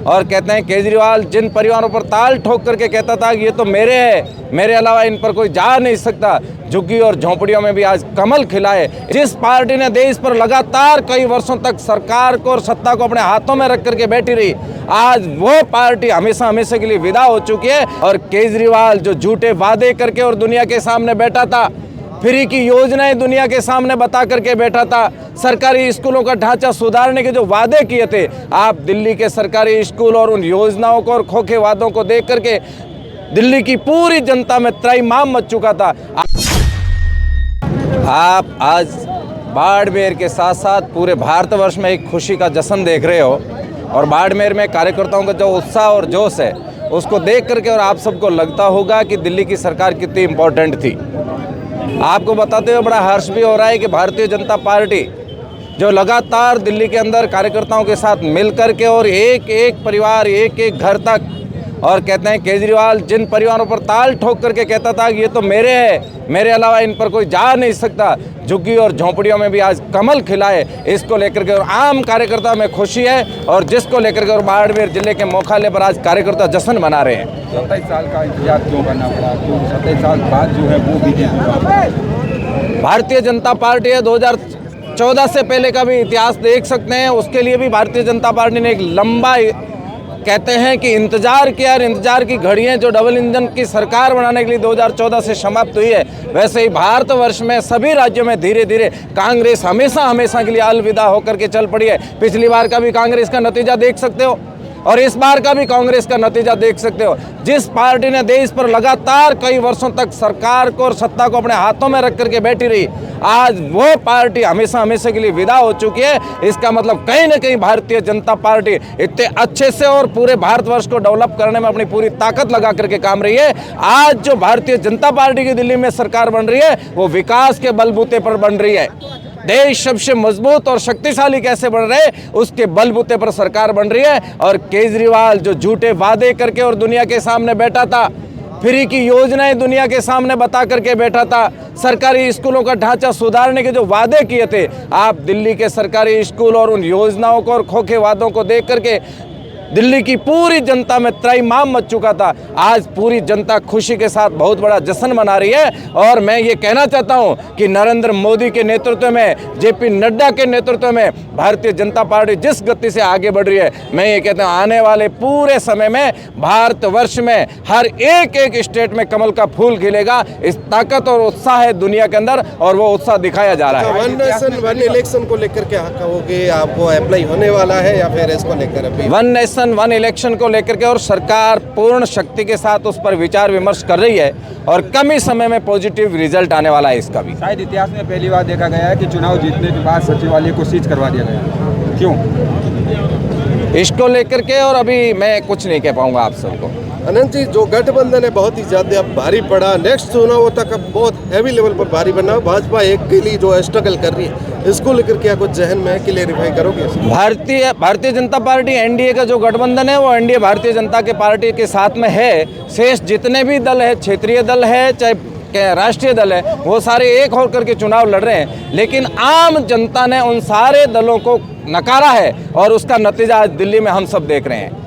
और कहते हैं केजरीवाल जिन परिवारों पर ताल ठोक करके कहता था कि ये तो मेरे है, मेरे अलावा इन पर कोई जा नहीं सकता, झुग्गी और झोंपड़ियों में भी आज कमल खिलाए। जिस पार्टी ने देश पर लगातार कई वर्षों तक सरकार को और सत्ता को अपने हाथों में रख करके बैठी रही, आज वो पार्टी हमेशा हमेशा के लिए विदा हो चुकी है। और केजरीवाल जो झूठे वादे करके और दुनिया के सामने बैठा था, फ्री की योजनाएं दुनिया के सामने बता करके बैठा था, सरकारी स्कूलों का ढांचा सुधारने के जो वादे किए थे, आप दिल्ली के सरकारी स्कूल और उन योजनाओं को और खोखे वादों को देख करके दिल्ली की पूरी जनता में त्रैमाम मच चुका था। आप आज बाड़मेर के साथ साथ पूरे भारतवर्ष में एक खुशी का जश्न देख रहे हो और बाड़मेर में कार्यकर्ताओं का जो उत्साह और जोश है उसको देख करके और आप सबको लगता होगा कि दिल्ली की सरकार कितनी इम्पोर्टेंट थी। आपको बताते हुए बड़ा हर्ष भी हो रहा है कि भारतीय जनता पार्टी जो लगातार दिल्ली के अंदर कार्यकर्ताओं के साथ मिल कर के और एक एक परिवार एक एक घर तक, और कहते हैं केजरीवाल जिन परिवारों पर ताल ठोक करके कहता था कि ये तो मेरे है, मेरे अलावा इन पर कोई जा नहीं सकता, झुग्गी और झोंपड़ियों में भी आज कमल खिलाए, इसको लेकर के और आम कार्यकर्ता में खुशी है और जिसको लेकर के और बाड़मेर जिले के मुख्यालय पर आज कार्यकर्ता जश्न मना रहे हैं। 27 साल का इंतजार क्यों करना पड़ा, क्यों 27 साल बाद जो है वो भी भारतीय जनता पार्टी है 2014 से पहले का भी इतिहास देख सकते हैं, उसके लिए भी भारतीय जनता पार्टी ने एक लंबा कहते हैं कि इंतजार किया और इंतजार की घड़ियां जो डबल इंजन की सरकार बनाने के लिए 2014 से समाप्त हुई है, वैसे ही भारतवर्ष में सभी राज्यों में धीरे धीरे कांग्रेस हमेशा हमेशा के लिए अलविदा होकर के चल पड़ी है। पिछली बार का भी कांग्रेस का नतीजा देख सकते हो और इस बार का भी कांग्रेस का नतीजा देख सकते हो। जिस पार्टी ने देश पर लगातार कई वर्षों तक सरकार को और सत्ता को अपने हाथों में रख करके बैठी रही, आज वो पार्टी हमेशा हमेशा के लिए विदा हो चुकी है। इसका मतलब कहीं ना कहीं भारतीय जनता पार्टी इतने अच्छे से और पूरे भारतवर्ष को डेवलप करने में अपनी पूरी ताकत लगा करके काम रही है। आज जो भारतीय जनता पार्टी की दिल्ली में सरकार बन रही है वो विकास के बलबूते पर बन रही है। देश सबसे मजबूत और शक्तिशाली कैसे बन रहे उसके बलबूते पर सरकार बन रही है। और केजरीवाल जो झूठे वादे करके और दुनिया के सामने बैठा था, फ्री की योजनाएं दुनिया के सामने बता करके बैठा था, सरकारी स्कूलों का ढांचा सुधारने के जो वादे किए थे, आप दिल्ली के सरकारी स्कूल और उन योजनाओं को और खोखे वादों को देख करके दिल्ली की पूरी जनता में त्रैमाम मच चुका था। आज पूरी जनता खुशी के साथ बहुत बड़ा जश्न मना रही है। और मैं ये कहना चाहता हूं कि नरेंद्र मोदी के नेतृत्व में, जेपी नड्डा के नेतृत्व में भारतीय जनता पार्टी जिस गति से आगे बढ़ रही है, मैं ये कहता हूं आने वाले पूरे समय में भारतवर्ष में हर एक एक स्टेट में कमल का फूल खिलेगा। इस ताकत और उत्साह है दुनिया के अंदर और वो उत्साह दिखाया जा रहा है। वन नेशन वन इलेक्शन को लेकर क्या कहोगे, आपको अप्लाई होने वाला है या फिर इसको लेकर अभी? वन नेशन वन इलेक्शन को लेकर के और सरकार पूर्ण शक्ति के साथ उस पर विचार विमर्श कर रही है और कम ही समय में पॉजिटिव रिजल्ट आने वाला है इसका भी। शायद इतिहास में पहली बार देखा गया है कि चुनाव जीतने के बाद सचिवालय को सीज करवा दिया गया, क्यों? इसको लेकर के और अभी मैं कुछ नहीं कह पाऊंगा आप सबको। अनंत जी, जो गठबंधन है बहुत ही ज्यादा भारी पड़ा, नेक्स्ट चुनाव तक अब बहुत हैवी लेवल पर भारी बना, भाजपा एक के लिए जो स्ट्रगल कर रही है, इसको लेकर क्या कुछ जहन में क्लियरिफाई करोगे? भारतीय जनता पार्टी एनडीए का जो गठबंधन है वो एनडीए भारतीय जनता के पार्टी के साथ में है। शेष जितने भी दल है, क्षेत्रीय दल है चाहे राष्ट्रीय दल है, वो सारे एक होकर के चुनाव लड़ रहे हैं, लेकिन आम जनता ने उन सारे दलों को नकारा है और उसका नतीजा आज दिल्ली में हम सब देख रहे हैं।